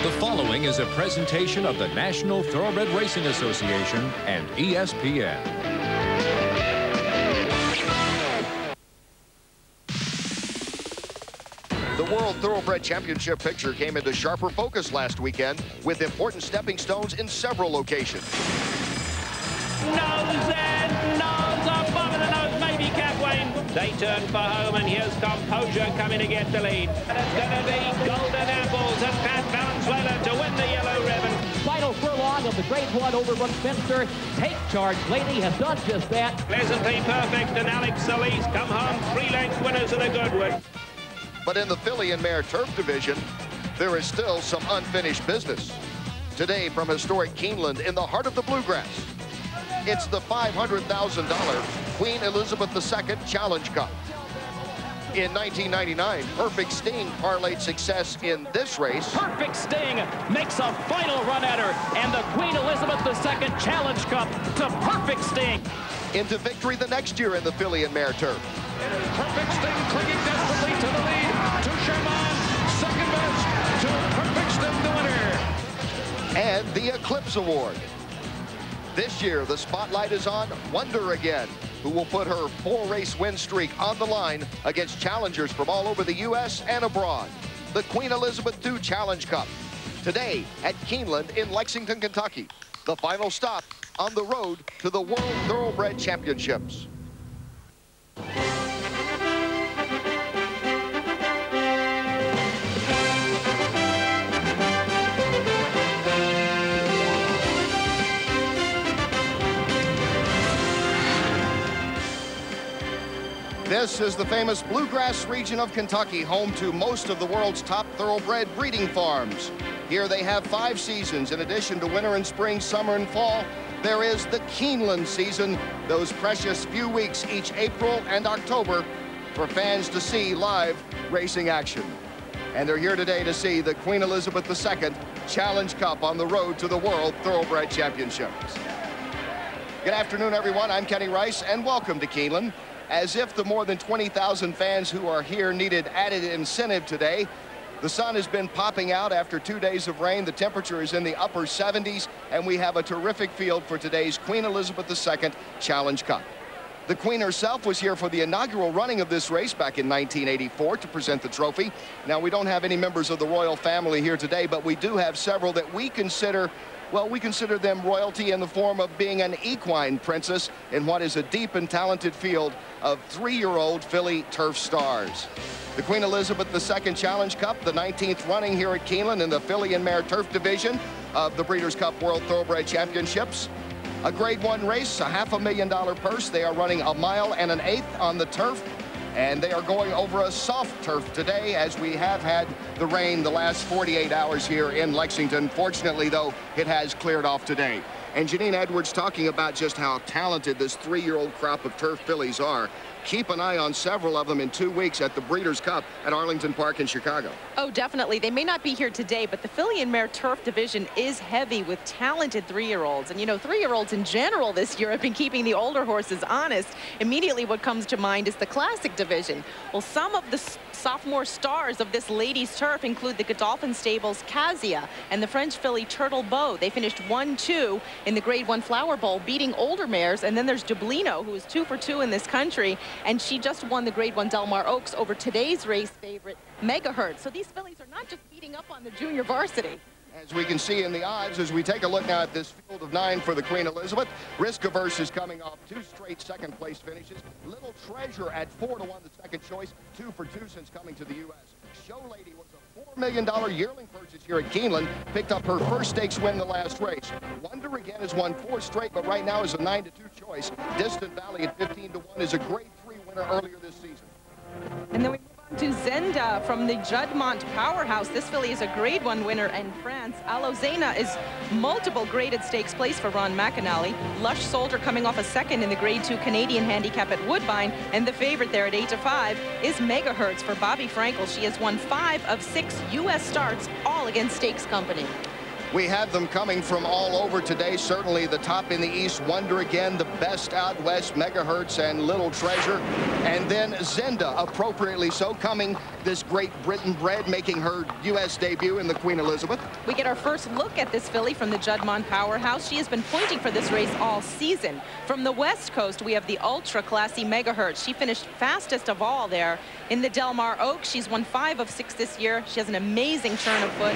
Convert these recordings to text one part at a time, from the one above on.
The following is a presentation of the National Thoroughbred Racing Association and ESPN. The World Thoroughbred Championship picture came into sharper focus last weekend with important stepping stones in several locations. Nose and nose, above the nose, maybe Capwayne. They turn for home, and here's Composure coming to get the lead. And it's going to be Golden Apples and Pat Valenzuela to win the yellow ribbon. Final furlong of the Grade 1 over Westminster. Take charge. Lady has done just that. Pleasantly Perfect and Alex Solis come home 3-length winners of the Goodwood. But in the filly and mare turf division, there is still some unfinished business. Today from historic Keeneland in the heart of the Bluegrass, it's the $500,000 Queen Elizabeth II Challenge Cup. In 1999, Perfect Sting parlayed success in this race. Perfect Sting makes a final run at her, and the Queen Elizabeth II Challenge Cup to Perfect Sting. Into victory the next year in the filly and mare turf. It is Perfect Sting clinging desperately to the lead. To Sherman, second best. To Perfect Sting, the winner. And the Eclipse Award. This year, the spotlight is on Wonder Again, who will put her 4-race win streak on the line against challengers from all over the U.S. and abroad. The Queen Elizabeth II Challenge Cup, today at Keeneland in Lexington, Kentucky. The final stop on the road to the World Thoroughbred Championships. This is the famous Bluegrass region of Kentucky, home to most of the world's top thoroughbred breeding farms. Here they have 5 seasons. In addition to winter and spring, summer and fall, there is the Keeneland season, those precious few weeks each April and October for fans to see live racing action. And they're here today to see the Queen Elizabeth II Challenge Cup on the road to the World Thoroughbred Championships. Good afternoon, everyone. I'm Kenny Rice, and welcome to Keeneland. As if the more than 20,000 fans who are here needed added incentive today. The sun has been popping out after 2 days of rain. The temperature is in the upper 70s, and we have a terrific field for today's Queen Elizabeth II Challenge Cup. The Queen herself was here for the inaugural running of this race back in 1984 to present the trophy. Now, we don't have any members of the royal family here today, but we do have several that we consider, well, we consider them royalty in the form of being an equine princess in what is a deep and talented field of 3-year-old filly turf stars. The Queen Elizabeth II Challenge Cup, the 19th running here at Keeneland in the filly and mare turf division of the Breeders' Cup World Thoroughbred Championships. A Grade 1 race, a $500,000 purse. They are running 1 1/8 miles on the turf, and they are going over a soft turf today, as we have had the rain the last 48 hours here in Lexington. Fortunately, though, it has cleared off today. And Janine Edwards talking about just how talented this 3-year-old crop of turf fillies are. Keep an eye on several of them in 2 weeks at the Breeders' Cup at Arlington Park in Chicago. Oh, definitely. They may not be here today, but the filly and mare turf division is heavy with talented 3-year-olds. And, you know, 3-year-olds in general this year have been keeping the older horses honest. Immediately what comes to mind is the classic division. Well, some of the sophomore stars of this ladies' turf include the Godolphin Stables' Casia and the French filly Turtle Beau. They finished 1-2 in the Grade 1 Flower Bowl, beating older mares. And then there's Dublino, who is 2 for 2 in this country. And she just won the Grade 1 Del Mar Oaks over today's race favorite, Megahertz. So these fillies are not just beating up on the junior varsity. As we can see in the odds, as we take a look now at this field of 9 for the Queen Elizabeth, Risk Averse is coming off 2 straight second-place finishes. Little Treasure at 4-1, the second choice, 2 for 2 since coming to the U.S. Show Lady was a $4 million yearling purchase here at Keeneland, picked up her first stakes win the last race. Wonder Again has won 4 straight, but right now is a 9-2 choice. Distant Valley at 15-1 is a Grade 3 winner earlier this season. And then we move on to Zenda from the Juddmonte Powerhouse. This filly is a Grade 1 winner in France. Alozena is multiple graded stakes place for Ron McAnally. Lush Soldier coming off a second in the Grade 2 Canadian handicap at Woodbine. And the favorite there at 8-5 is Megahertz for Bobby Frankel. She has won 5 of 6 U.S. starts, all against Stakes Company. We had them coming from all over today. Certainly the top in the East, Wonder Again, the best out west, Megahertz and Little Treasure. And then Zenda, appropriately so, coming this Great Britain bred, making her U.S. debut in the Queen Elizabeth. We get our first look at this filly from the Juddmonte Powerhouse. She has been pointing for this race all season. From the West Coast, we have the ultra-classy Megahertz. She finished fastest of all there. In the Del Mar Oaks, she's won 5 of 6 this year. She has an amazing turn of foot.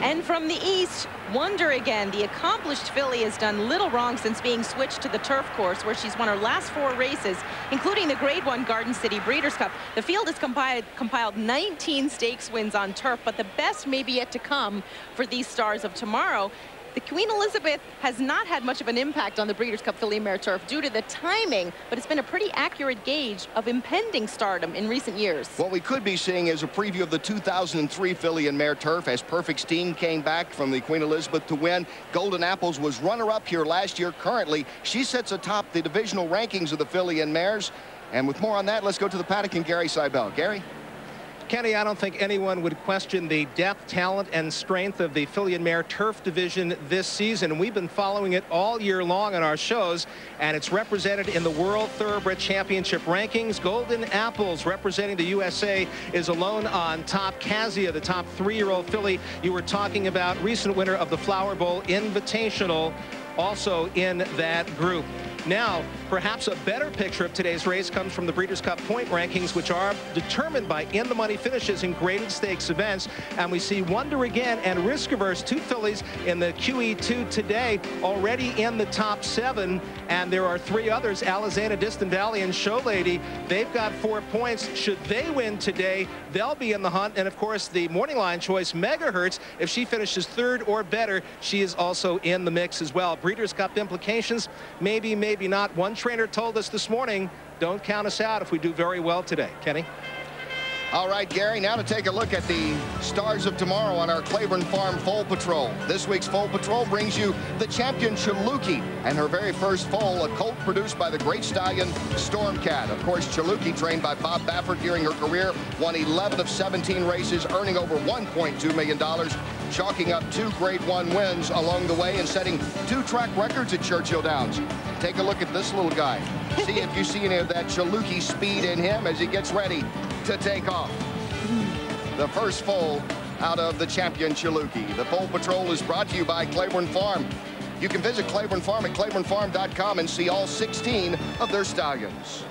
And from the East, Wonder Again, the accomplished filly, has done little wrong since being switched to the turf course, where she's won her last 4 races, including the Grade 1 Garden City Breeders' Cup. The field has compiled 19 stakes wins on turf, but the best may be yet to come for these stars of tomorrow. The Queen Elizabeth has not had much of an impact on the Breeders' Cup Filly Mare Turf due to the timing, but it's been a pretty accurate gauge of impending stardom in recent years. What we could be seeing is a preview of the 2003 Filly and Mare Turf as Perfect Steam came back from the Queen Elizabeth to win. Golden Apples was runner-up here last year. Currently, she sits atop the divisional rankings of the Filly and Mares. And with more on that, let's go to the paddock and Gary Seibel. Gary? Kenny, I don't think anyone would question the depth, talent, and strength of the Filly and Mare Turf division this season. We've been following it all year long on our shows, and it's represented in the World Thoroughbred Championship rankings. Golden Apples, representing the USA, is alone on top. Kazia, the top 3-year-old filly you were talking about, recent winner of the Flower Bowl Invitational, also in that group. Now, perhaps a better picture of today's race comes from the Breeders' Cup point rankings, which are determined by in-the-money finishes in graded stakes events. And we see Wonder Again and Risk Averse, 2 fillies in the QE2 today, already in the top 7. And there are 3 others, Alizana, Distant Valley, and Show Lady. They've got 4 points. Should they win today, they'll be in the hunt. And, of course, the morning line choice, Megahertz, if she finishes 3rd or better, she is also in the mix as well. Breeders' Cup implications, maybe not. One trainer told us this morning, don't count us out if we do very well today. Kenny? All right, Gary, now to take a look at the stars of tomorrow on our Claiborne Farm Foal Patrol. This week's Foal Patrol brings you the champion Chaluki and her very first foal, a colt produced by the great stallion Stormcat. Of course, Chaluki, trained by Bob Baffert during her career, won 11 of 17 races, earning over $1.2 million, chalking up 2 Grade 1 wins along the way and setting 2 track records at Churchill Downs. Take a look at this little guy. See if you see any of that Chaluki speed in him as he gets ready to take off. The first foal out of the champion Chaluki. The Foal Patrol is brought to you by Claiborne Farm. You can visit Claiborne Farm at claibornefarm.com and see all 16 of their stallions.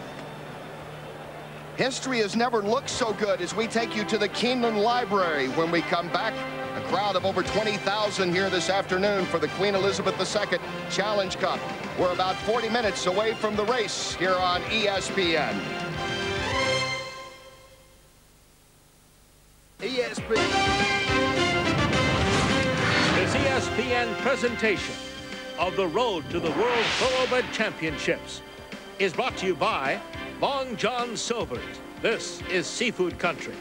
History has never looked so good as we take you to the Keeneland Library. When we come back, a crowd of over 20,000 here this afternoon for the Queen Elizabeth II Challenge Cup. We're about 40 minutes away from the race here on ESPN. This ESPN presentation of the road to the World Thoroughbred Championships is brought to you by Long John Silver's. This is Seafood Country.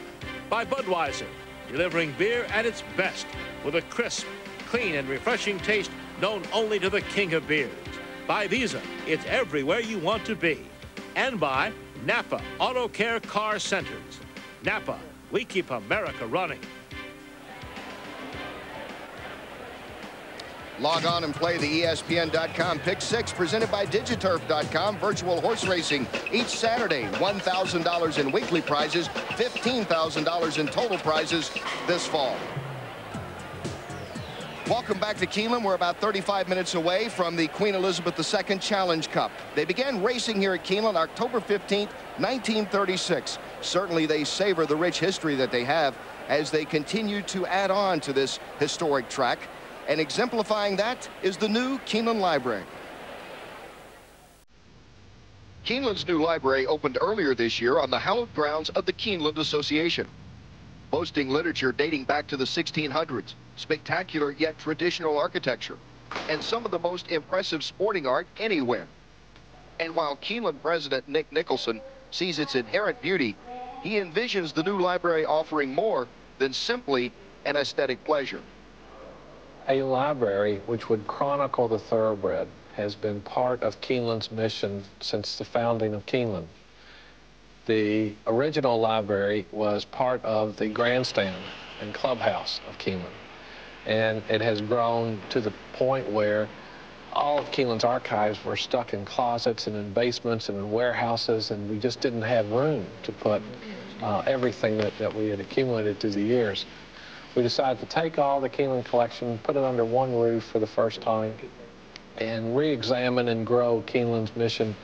By Budweiser, delivering beer at its best with a crisp, clean, and refreshing taste known only to the king of beers. By Visa, it's everywhere you want to be. And by Napa Auto Care Car Centers. Napa, we keep America running. Log on and play the ESPN.com Pick 6 presented by Digiturf.com. Virtual horse racing each Saturday. $1,000 in weekly prizes, $15,000 in total prizes this fall. Welcome back to Keeneland. We're about 35 minutes away from the Queen Elizabeth II Challenge Cup. They began racing here at Keeneland October 15th, 1936. Certainly they savor the rich history that they have as they continue to add on to this historic track. And exemplifying that is the new Keeneland Library. Keeneland's new library opened earlier this year on the hallowed grounds of the Keeneland Association. Boasting literature dating back to the 1600s, spectacular yet traditional architecture, and some of the most impressive sporting art anywhere. And while Keeneland President Nick Nicholson sees its inherent beauty, he envisions the new library offering more than simply an aesthetic pleasure. A library which would chronicle the thoroughbred has been part of Keeneland's mission since the founding of Keeneland. The original library was part of the grandstand and clubhouse of Keeneland. And it has grown to the point where all of Keeneland's archives were stuck in closets and in basements and in warehouses, and we just didn't have room to put everything that we had accumulated through the years. We decided to take all the Keeneland collection, put it under one roof for the first time, and re-examine and grow Keeneland's mission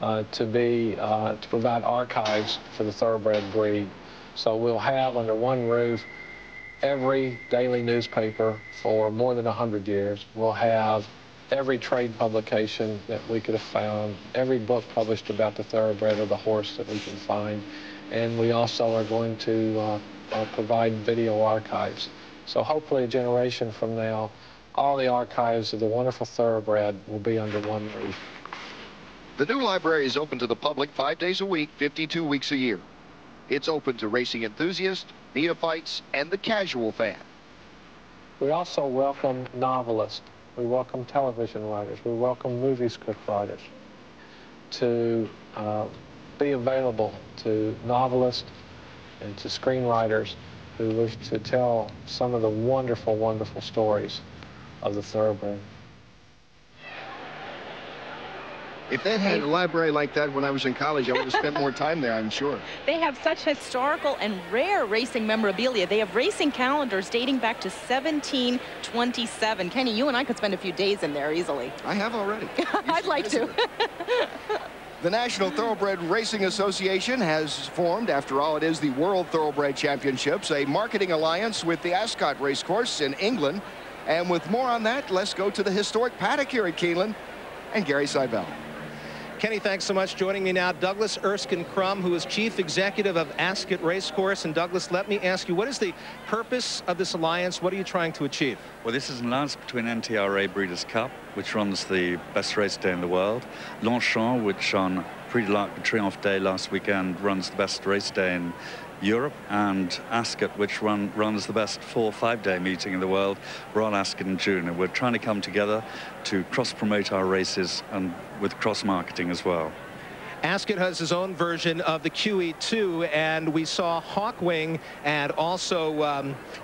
to provide archives for the thoroughbred breed. So we'll have under one roof every daily newspaper for more than 100 years. We'll have every trade publication that we could have found, every book published about the thoroughbred or the horse that we can find, and we also are going to provide video archives. So hopefully a generation from now, all the archives of the wonderful thoroughbred will be under one roof. The new library is open to the public 5 days a week, 52 weeks a year. It's open to racing enthusiasts, neophytes, and the casual fan. We also welcome novelists. We welcome television writers. We welcome movie script writers to be available to novelists and to screenwriters who wish to tell some of the wonderful, wonderful stories of the thoroughbred. If they had a library like that when I was in college, I would have spent more time there, I'm sure. They have such historical and rare racing memorabilia. They have racing calendars dating back to 1727. Kenny, you and I could spend a few days in there easily. I have already. I'd like to. The National Thoroughbred Racing Association has formed, after all, it is the World Thoroughbred Championships, a marketing alliance with the Ascot Racecourse in England. And with more on that, let's go to the historic paddock here at Keeneland and Gary Seibel. Kenny, thanks so much. Joining me now, Douglas Erskine-Crum, who is Chief Executive of Ascot Racecourse. And Douglas, let me ask you, what is the purpose of this alliance? What are you trying to achieve? Well, this is an alliance between NTRA Breeders' Cup, which runs the best race day in the world, Longchamp, which on Prix de l'Arc de Triomphe Day last weekend runs the best race day in Europe, and Ascot, which runs the best 4- or 5-day meeting in the world. We're on Ascot in June, and we're trying to come together to cross-promote our races and with cross-marketing as well. Ascot has his own version of the QE2, and we saw Hawkwing and also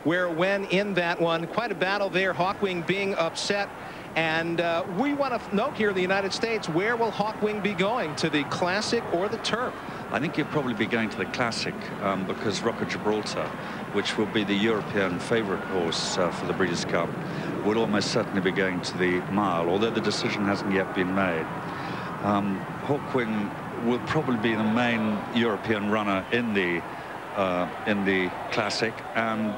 when in that one. Quite a battle there, Hawkwing being upset. And we want to know here in the United States, where will Hawkwing be going, to the Classic or the Turf? I think you'll probably be going to the Classic because Rock of Gibraltar, which will be the European favourite horse for the Breeders' Cup, will almost certainly be going to the Mile, although the decision hasn't yet been made. Hawkwing will probably be the main European runner in the Classic, and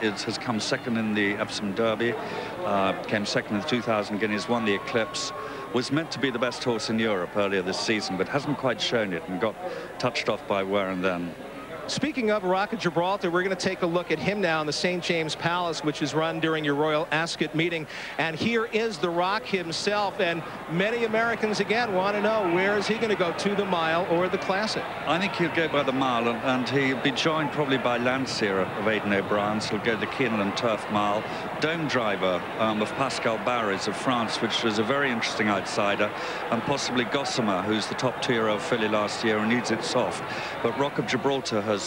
it has come second in the Epsom Derby, came second in the 2,000 Guineas, won the Eclipse, was meant to be the best horse in Europe earlier this season, but hasn't quite shown it and got touched off by Where and Then. Speaking of Rock of Gibraltar, we're going to take a look at him now in the St. James Palace, which is run during your Royal Ascot meeting. And here is the Rock himself. And many Americans, again, want to know, where is he going to go, to the Mile or the Classic? I think he'll go by the Mile, and he'll be joined probably by Landseer of Aidan O'Brien's. He'll go the Keeneland Turf Mile. Dome Driver of Pascal Barres of France, which was a very interesting outsider, and possibly Gossamer, who's the top 2-year-old filly last year and needs it soft. But Rock of Gibraltar has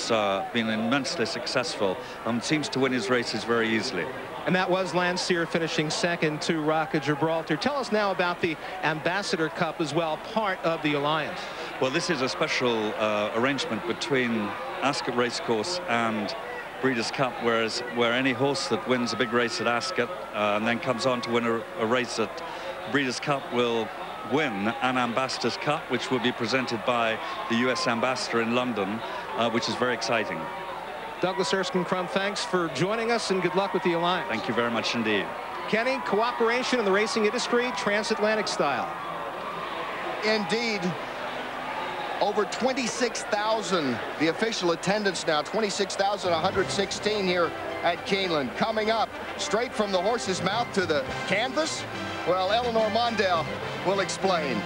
been immensely successful and seems to win his races very easily. And that was Landseer finishing second to Rock of Gibraltar. Tell us now about the Ambassador Cup as well, part of the alliance. Well, this is a special arrangement between Ascot Racecourse and Breeders' Cup, where any horse that wins a big race at Ascot and then comes on to win a race at Breeders' Cup will win an Ambassador's Cup, which will be presented by the US Ambassador in London, which is very exciting. Douglas Erskine-Crum, thanks for joining us, and good luck with the alliance. Thank you very much indeed. Kenny, cooperation in the racing industry, transatlantic style. Indeed. Over 26,000, the official attendance now, 26,116 here at Keeneland. Coming up, straight from the horse's mouth to the canvas? Well, Eleanor Mondale will explain.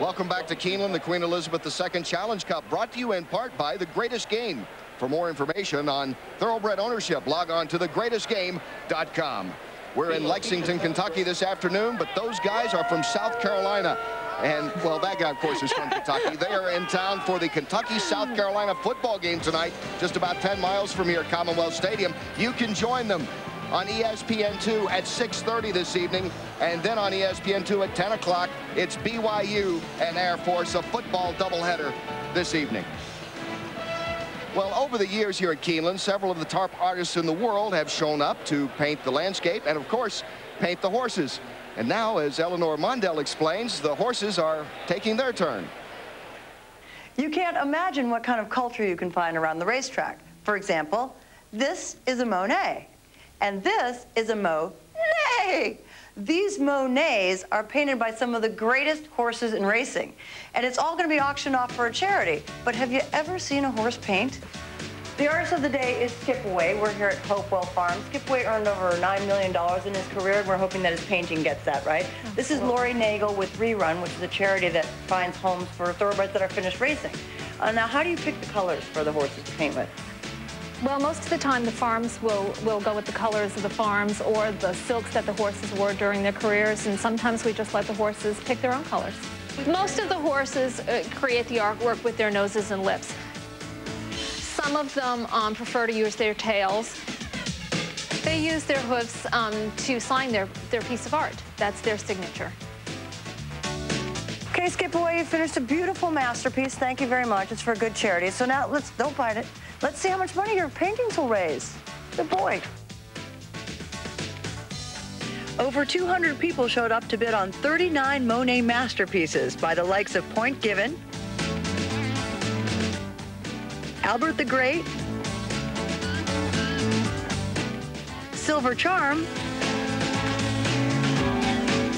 Welcome back to Keeneland, the Queen Elizabeth II Challenge Cup, brought to you in part by The Greatest Game. For more information on thoroughbred ownership, log on to thegreatestgame.com. We're in Lexington, Kentucky this afternoon, but those guys are from South Carolina. And, well, that guy, of course, is from Kentucky. They are in town for the Kentucky-South Carolina football game tonight, just about 10 miles from here at Commonwealth Stadium. You can join them on ESPN2 at 6:30 this evening, and then on ESPN2 at 10 o'clock, it's BYU and Air Force, a football doubleheader this evening. Well, over the years here at Keeneland, several of the top artists in the world have shown up to paint the landscape and, of course, paint the horses. And now, as Eleanor Mondell explains, the horses are taking their turn. You can't imagine what kind of culture you can find around the racetrack. For example, this is a Monet, and this is a Monet. These Monets are painted by some of the greatest horses in racing, and it's all going to be auctioned off for a charity. But have you ever seen a horse paint? The artist of the day is Skipaway. We're here at Hopewell Farm. Skipaway earned over $9 million in his career, and we're hoping that his painting gets that right. This is Lori Nagel with Rerun, which is a charity that finds homes for thoroughbreds that are finished racing. Now, how do you pick the colors for the horses to paint with? Well, most of the time the farms will go with the colors of the farms or the silks that the horses wore during their careers, and sometimes we just let the horses pick their own colors. Most of the horses create the artwork with their noses and lips. Some of them prefer to use their tails. They use their hooves to sign their piece of art. That's their signature. Okay, Skipaway, you finished a beautiful masterpiece. Thank you very much. It's for a good charity. So now, don't bite it. Let's see how much money your paintings will raise. Good boy. Over 200 people showed up to bid on 39 Monet masterpieces by the likes of Point Given, Albert the Great, Silver Charm,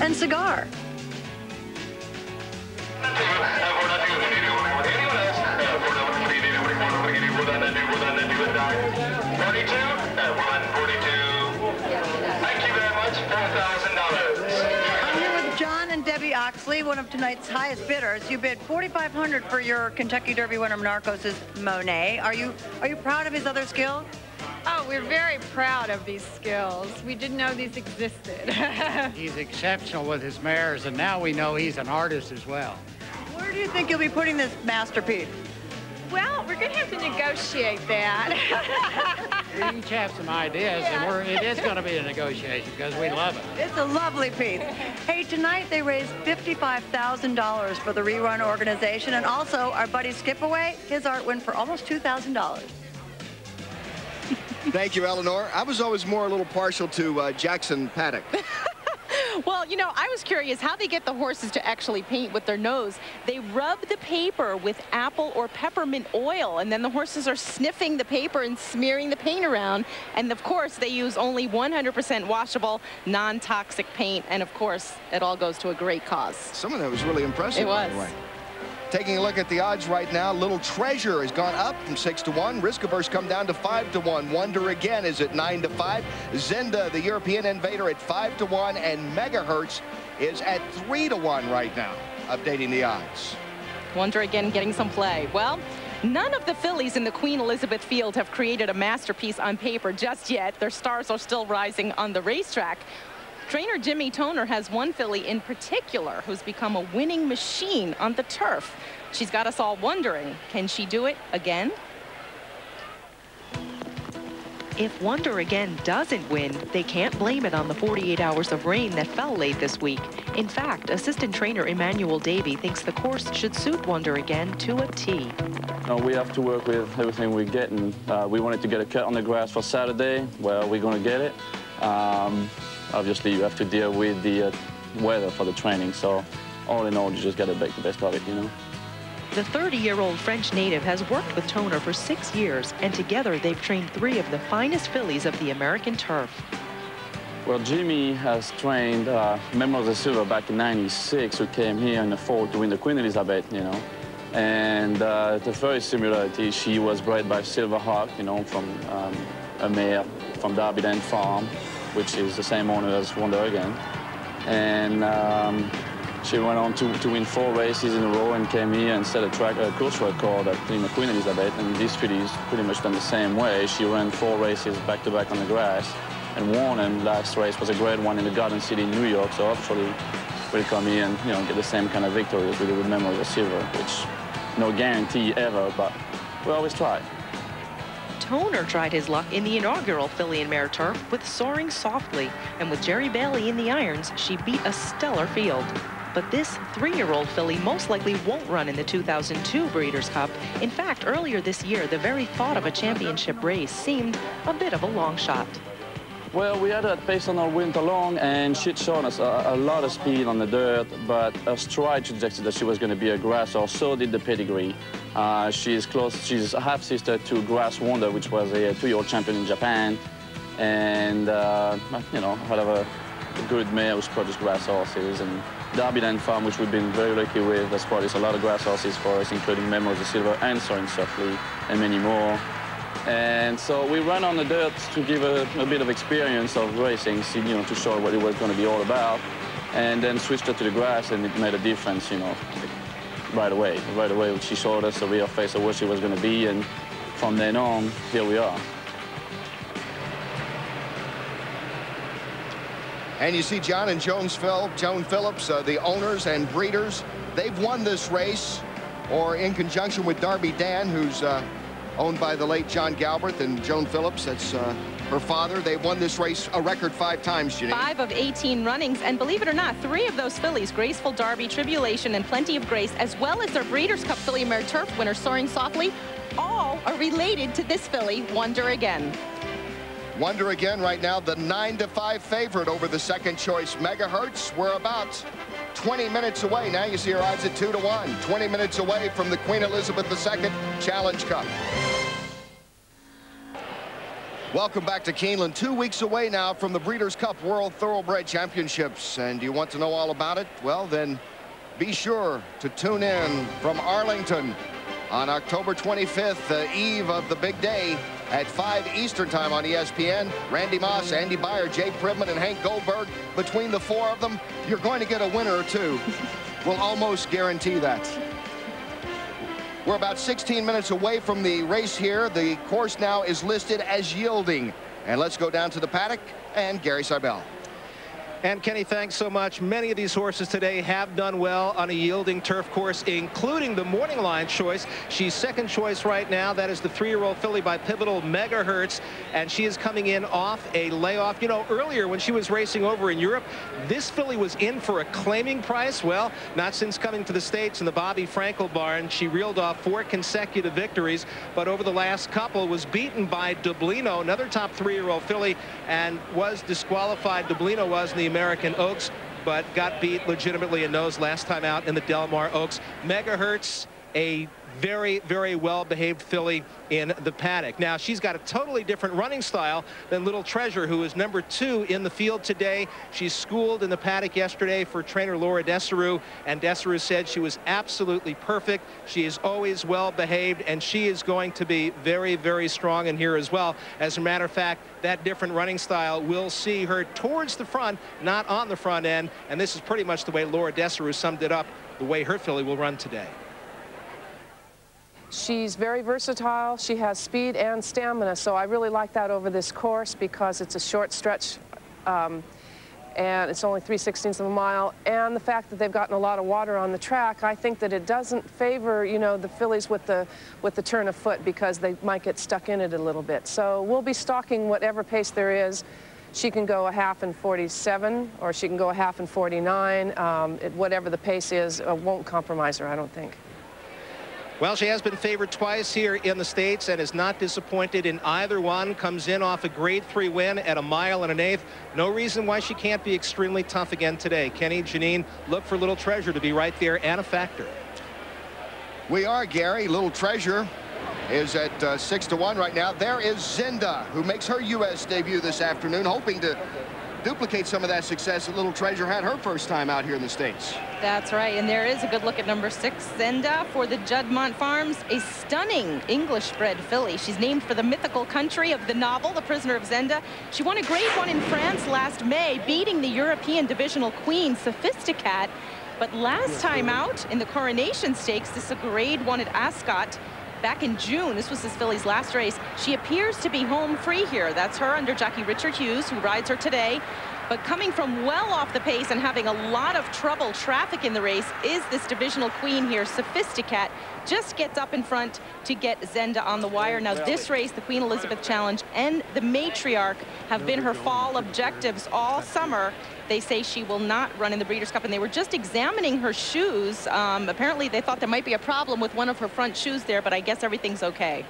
and Cigar. Debbie Oxley, one of tonight's highest bidders. You bid $4,500 for your Kentucky Derby winner Narcos' Monet. Are you proud of his other skills? Oh, we're very proud of these skills. We didn't know these existed. He's exceptional with his mares, and now we know he's an artist as well. Where do you think you'll be putting this masterpiece? Well, we're going to have to negotiate that. We each have some ideas, and it is going to be a negotiation because we love it. It's a lovely piece. Hey, tonight they raised $55,000 for the Rerun organization, and also our buddy Skipaway, his art went for almost $2,000. Thank you, Eleanor. I was always a little partial to Jackson Paddock. Well, you know, I was curious how they get the horses to actually paint with their nose. They rub the paper with apple or peppermint oil, and then the horses are sniffing the paper and smearing the paint around. And, of course, they use only 100% washable, non-toxic paint. And, of course, it all goes to a great cause. Some of that was really impressive, it was. By the way. Taking a look at the odds right now, Little Treasure has gone up from 6-1. Risk-Averse come down to 5-1. Wonder Again is at 9-5. Zenda, the European Invader, at 5-1. And Megahertz is at 3-1 right now, updating the odds. Wonder Again getting some play. Well, none of the fillies in the Queen Elizabeth field have created a masterpiece on paper just yet. Their stars are still rising on the racetrack. Trainer Jimmy Toner has one filly in particular who's become a winning machine on the turf. She's got us all wondering, can she do it again? If Wonder Again doesn't win, they can't blame it on the 48 hours of rain that fell late this week. In fact, assistant trainer Emmanuel Davey thinks the course should suit Wonder Again to a T. We have to work with everything we get, and we wanted to get a cut on the grass for Saturday. Well, we're going to get it. Obviously, you have to deal with the weather for the training, so all in all, you just got to make the best of it, you know. The 30-year-old French native has worked with Toner for 6 years, and together they've trained 3 of the finest fillies of the American turf. Well, Jimmy has trained Memories of Silver back in '96, who came here in the fall to win the Queen Elizabeth, you know. And the very similarity, she was bred by Silverhawk, you know, from a mare from Derby Land Farm, which is the same owner as Wonder Again. And she went on to win 4 races in a row and came here and set a course record at Queen Elizabeth. And this filly is pretty much done the same way. She ran 4 races back-to-back on the grass and won, and last race was a great one in the Garden City in New York. So hopefully will come here and, you know, get the same kind of victory as we did with Memory of the Silver, which no guarantee ever, but we always try. Toner tried his luck in the inaugural Filly and Mare Turf with Soaring Softly, and with Jerry Bailey in the irons, she beat a stellar field. But this 3-year-old filly most likely won't run in the 2002 Breeders' Cup. In fact, earlier this year, the very thought of a championship race seemed a bit of a long shot. Well, we had that pace on our winter long, and she'd shown us a lot of speed on the dirt, but her stride suggested that she was going to be a grass horse. So did the pedigree. She's a half-sister to Grass Wonder, which was a 2-year-old champion in Japan, and, you know, had a good mare who's produced grass horses, and Derbyland Farm, which we've been very lucky with, has produced a lot of grass horses for us, including Memory of the Silver and Soaring Softly, and many more. And so we ran on the dirt to give a bit of experience of racing, you know, to show what it was going to be all about, and then switched her to the grass, and it made a difference, you know, right away. Right away, she showed us a real face of what she was going to be, and from then on, here we are. And you see John and Joan Phillips, the owners and breeders, they've won this race, or in conjunction with Darby Dan, who's owned by the late John Galbraith, and Joan Phillips, that's her father. They've won this race a record 5 times, Janine. 5 of 18 runnings, and believe it or not, 3 of those fillies, Graceful Darby, Tribulation, and Plenty of Grace, as well as their Breeders' Cup Filly and Mare Turf winner, Soaring Softly, all are related to this filly, Wonder Again. Wonder Again right now, the 9-5 favorite over the second choice Megahertz. We're about 20 minutes away. Now you see her odds at 2-1. 20 minutes away from the Queen Elizabeth II Challenge Cup. Welcome back to Keeneland. 2 weeks away now from the Breeders' Cup World Thoroughbred Championships. And you want to know all about it? Well, then be sure to tune in from Arlington on October 25th, the eve of the big day, at 5 Eastern time on ESPN. Randy Moss, Andy Beyer, Jay Pribman, and Hank Goldberg. Between the 4 of them, you're going to get a winner or two. We'll almost guarantee that. We're about 16 minutes away from the race here. The course now is listed as yielding. And let's go down to the paddock and Gary Seibel. And Kenny, thanks so much. Many of these horses today have done well on a yielding turf course, including the morning line choice. She's second choice right now. That is the 3-year-old filly by Pivotal Megahertz, and she is coming in off a layoff. You know, earlier when she was racing over in Europe, this filly was in for a claiming price. Well, not since coming to the States in the Bobby Frankel barn. She reeled off 4 consecutive victories, but over the last couple was beaten by Dublino, another top 3-year-old filly, and was disqualified. Dublino was in the American Oaks, but got beat legitimately in those last time out in the Del Mar Oaks. Megahertz, a very, very well-behaved filly in the paddock. Now, she's got a totally different running style than Little Treasure, who is number 2 in the field today. She's schooled in the paddock yesterday for trainer Laura Desaru, and Desaru said she was absolutely perfect. She is always well-behaved, and she is going to be very, very strong in here as well. As a matter of fact, that different running style will see her towards the front, not on the front end, and this is pretty much the way Laura Desaru summed it up, the way her filly will run today. She's very versatile. She has speed and stamina, so I really like that over this course because it's a short stretch and it's only 3/16 of a mile. And the fact that they've gotten a lot of water on the track, I think that it doesn't favor, you know, the fillies with the turn of foot because they might get stuck in it a little bit. So we'll be stalking whatever pace there is. She can go a half in 47, or she can go a half in 49. Whatever the pace is, won't compromise her, I don't think. Well, she has been favored twice here in the States and is not disappointed in either one. Comes in off a grade 3 win at 1 1/8. No reason why she can't be extremely tough again today. Kenny, Janine, look for Little Treasure to be right there and a factor. We are, Gary. Little Treasure is at 6-1 right now. There is Zinda, who makes her U.S. debut this afternoon, hoping to duplicate some of that success that Little Treasure had her first time out here in the States. That's right, and there is a good look at number 6, Zenda, for the Juddmonte Farms, a stunning English-bred filly. She's named for the mythical country of the novel, The Prisoner of Zenda. She won a grade 1 in France last May, beating the European divisional queen, Sophisticat. But last time out in the Coronation Stakes, this is a grade 1 at Ascot. Back in June, this was this filly's last race. She appears to be home free here. That's her under jockey Richard Hughes, who rides her today. But coming from well off the pace and having a lot of trouble traffic in the race is this divisional queen here, Sophisticat. Just gets up in front to get Zenda on the wire. Now this race, the Queen Elizabeth Challenge and the Matriarch have been her fall objectives all summer. They say she will not run in the Breeders' Cup, and they were just examining her shoes. Apparently they thought there might be a problem with one of her front shoes there, but I guess everything's okay.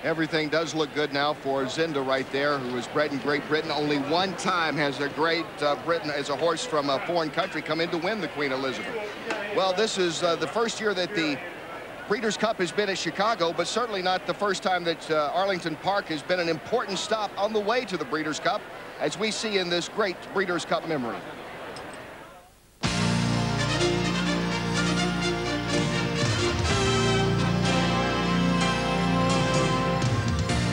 Everything does look good now for Zenda right there, who was bred in Great Britain. Only one time has a Great Britain as a horse from a foreign country come in to win the Queen Elizabeth. Well, this is the first year that the Breeders' Cup has been at Chicago, but certainly not the first time that Arlington Park has been an important stop on the way to the Breeders' Cup, as we see in this great Breeders' Cup memory.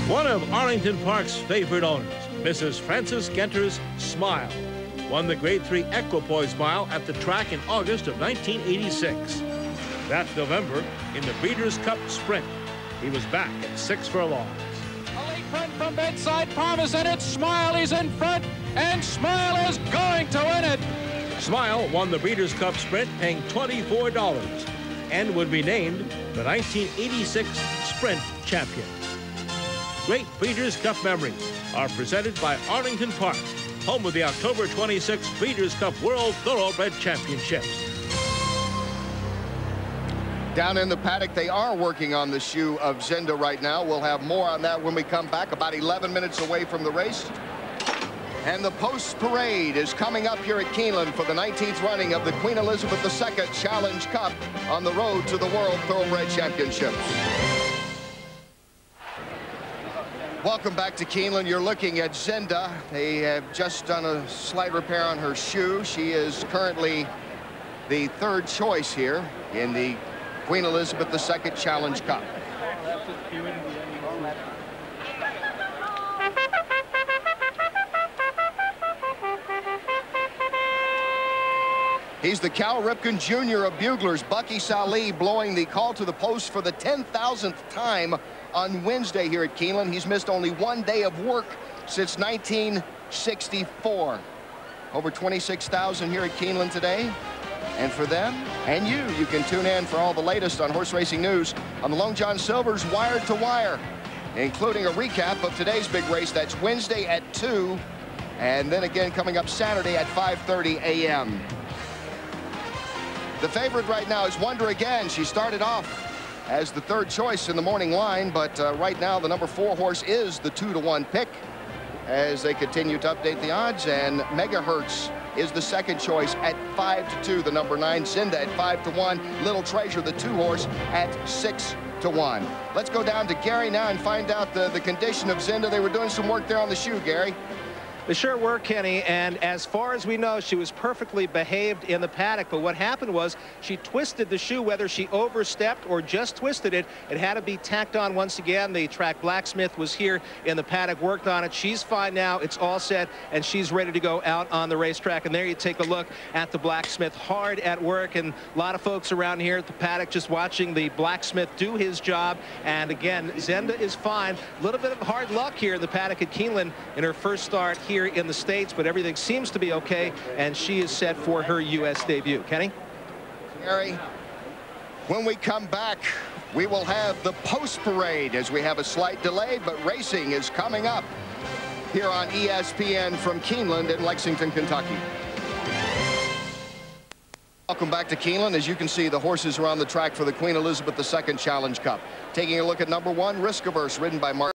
One of Arlington Park's favorite owners, Mrs. Frances Genter's Smile, won the Grade 3 Equipoise Mile at the track in August of 1986. That November, in the Breeders' Cup Sprint, he was back at 6 furlongs. A late print from Bedside Promise, and it's Smile. He's in front, and Smile is going to win it. Smile won the Breeders' Cup Sprint, paying $24, and would be named the 1986 Sprint champion. Great Breeders' Cup memories are presented by Arlington Park, home of the October 26th Breeders' Cup World Thoroughbred Championships. Down in the paddock, they are working on the shoe of Zenda right now. We'll have more on that when we come back, about 11 minutes away from the race. And the post parade is coming up here at Keeneland for the 19th running of the Queen Elizabeth II Challenge Cup on the road to the World Thoroughbred Championships. Welcome back to Keeneland. You're looking at Zenda. They have just done a slight repair on her shoe. She is currently the third choice here in the Queen Elizabeth II Challenge Cup. He's the Cal Ripken Jr. of buglers, Bucky Salih, blowing the call to the post for the 10,000th time on Wednesday here at Keeneland. He's missed only one day of work since 1964. Over 26,000 here at Keeneland today. And for them and you can tune in for all the latest on horse racing news on the Long John Silver's Wire to Wire, including a recap of today's big race. That's Wednesday at 2, and then again coming up Saturday at 5:30 a.m. The favorite right now is Wonder Again. She started off as the third choice in the morning line, but right now the number 4 horse is the 2-to-1 pick as they continue to update the odds, and Megahertz is the second choice at 5-2. The number 9 Zenda at 5-1. Little Treasure, the 2 horse, at 6-1. Let's go down to Gary now and find out the condition of Zenda. They were doing some work there on the shoe, Gary. They sure were, Kenny, and as far as we know, she was perfectly behaved in the paddock, but what happened was she twisted the shoe. Whether she overstepped or just twisted it, it had to be tacked on once again. The track blacksmith was here in the paddock, worked on it. She's fine now. It's all set, and she's ready to go out on the racetrack. And there you take a look at the blacksmith, hard at work, and a lot of folks around here at the paddock just watching the blacksmith do his job. And again, Zenda is fine. A little bit of hard luck here in the paddock at Keeneland in her first start here in the States, but everything seems to be okay, and she is set for her U.S. debut. Kenny? Gary, when we come back, we will have the post parade as we have a slight delay, but racing is coming up here on ESPN from Keeneland in Lexington, Kentucky. Welcome back to Keeneland. As you can see, the horses are on the track for the Queen Elizabeth II Challenge Cup. Taking a look at number 1, Risk Averse, ridden by Mark